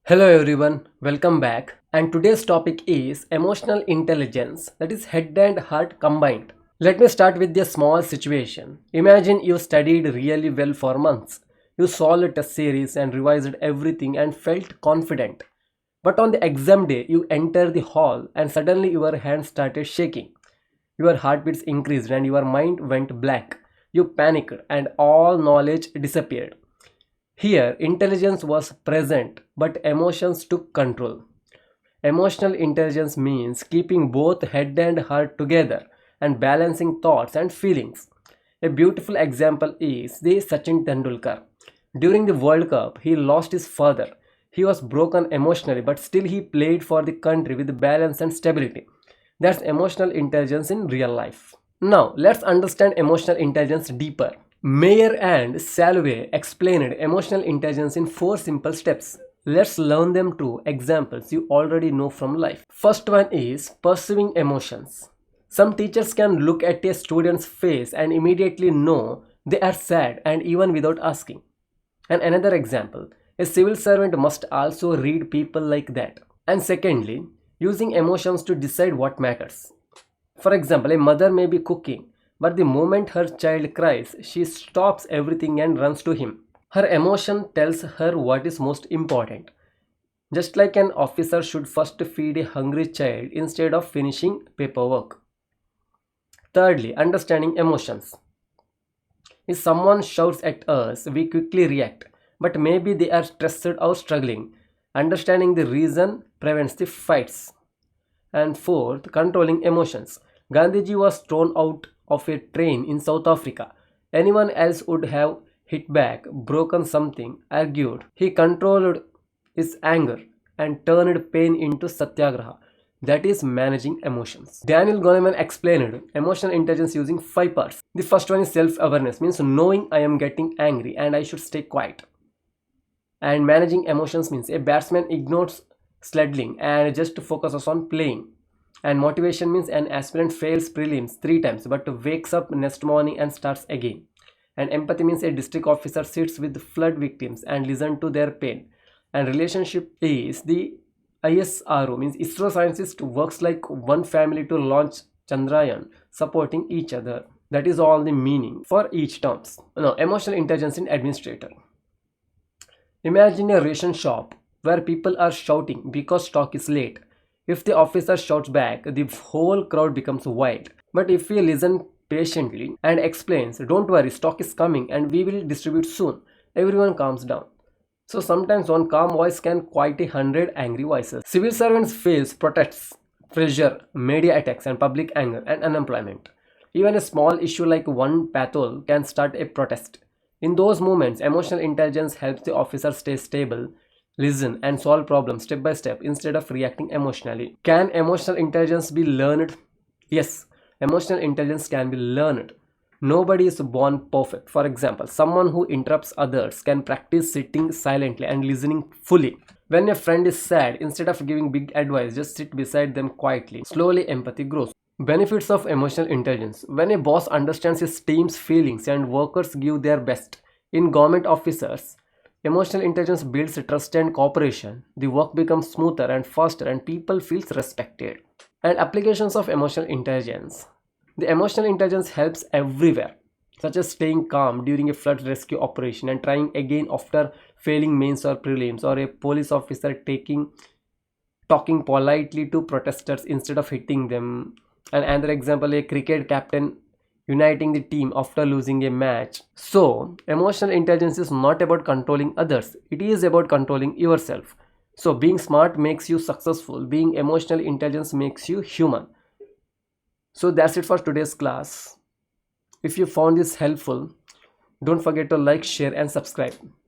Hello everyone, welcome back. And today's topic is emotional intelligence, that is head and heart combined. Let me start with a small situation. Imagine you studied really well for months. You solved a test series and revised everything and felt confident. But on the exam day, you enter the hall and suddenly your hands started shaking. Your heartbeats increased and your mind went blank. You panicked and all knowledge disappeared. Here, intelligence was present, but emotions took control. Emotional intelligence means keeping both head and heart together and balancing thoughts and feelings. A beautiful example is the Sachin Tendulkar. During the World Cup, he lost his father. He was broken emotionally, but still he played for the country with balance and stability. That's emotional intelligence in real life. Now, let's understand emotional intelligence deeper. Mayer and Salve explained emotional intelligence in 4 simple steps. Let's learn them through examples you already know from life. First one is perceiving emotions. Some teachers can look at a student's face and immediately know they are sad and even without asking. And another example, a civil servant must also read people like that. And secondly, using emotions to decide what matters. For example, a mother may be cooking, but the moment her child cries, she stops everything and runs to him. Her emotion tells her what is most important. Just like an officer should first feed a hungry child instead of finishing paperwork. Thirdly, understanding emotions. If someone shouts at us, we quickly react, but maybe they are stressed or struggling. Understanding the reason prevents the fights. And fourth, controlling emotions. Gandhiji was thrown out of a train in South Africa. Anyone else would have hit back, broken something, argued. He controlled his anger and turned pain into satyagraha. That is managing emotions. Daniel Goleman explained emotional intelligence using 5 parts. The first one is self-awareness, means knowing I am getting angry and I should stay quiet. And managing emotions means a batsman ignores slugging and just focuses on playing. And motivation means an aspirant fails prelims 3 times but wakes up next morning and starts again. And empathy means a district officer sits with flood victims and listens to their pain. And relationship is the ISRO, means ISRO scientist works like one family to launch Chandrayaan, supporting each other. That is all the meaning for each terms. Now, emotional intelligence in administrator. Imagine a ration shop where people are shouting because stock is late. If the officer shouts back, the whole crowd becomes wild. But if we listen patiently and explains, don't worry, stock is coming and we will distribute soon, everyone calms down. So sometimes one calm voice can quiet 100 angry voices. Civil servants face protests, pressure, media attacks and public anger and unemployment. Even a small issue like one pathol can start a protest. In those moments, emotional intelligence helps the officer stay stable, listen and solve problems step by step instead of reacting emotionally. Can emotional intelligence be learned? Yes, emotional intelligence can be learned. Nobody is born perfect. For example, someone who interrupts others can practice sitting silently and listening fully. When a friend is sad, instead of giving big advice, just sit beside them quietly. Slowly, empathy grows. Benefits of emotional intelligence. When a boss understands his team's feelings and workers give their best. In government officers, emotional intelligence builds trust and cooperation. The work becomes smoother and faster and people feel respected. And applications of emotional intelligence. The emotional intelligence helps everywhere, such as staying calm during a flood rescue operation and trying again after failing mains or prelims, or a police officer talking politely to protesters instead of hitting them. And another example, a cricket captain uniting the team after losing a match. So, emotional intelligence is not about controlling others, it is about controlling yourself. So, being smart makes you successful, being emotional intelligence makes you human. So, that's it for today's class. If you found this helpful, don't forget to like, share, and subscribe.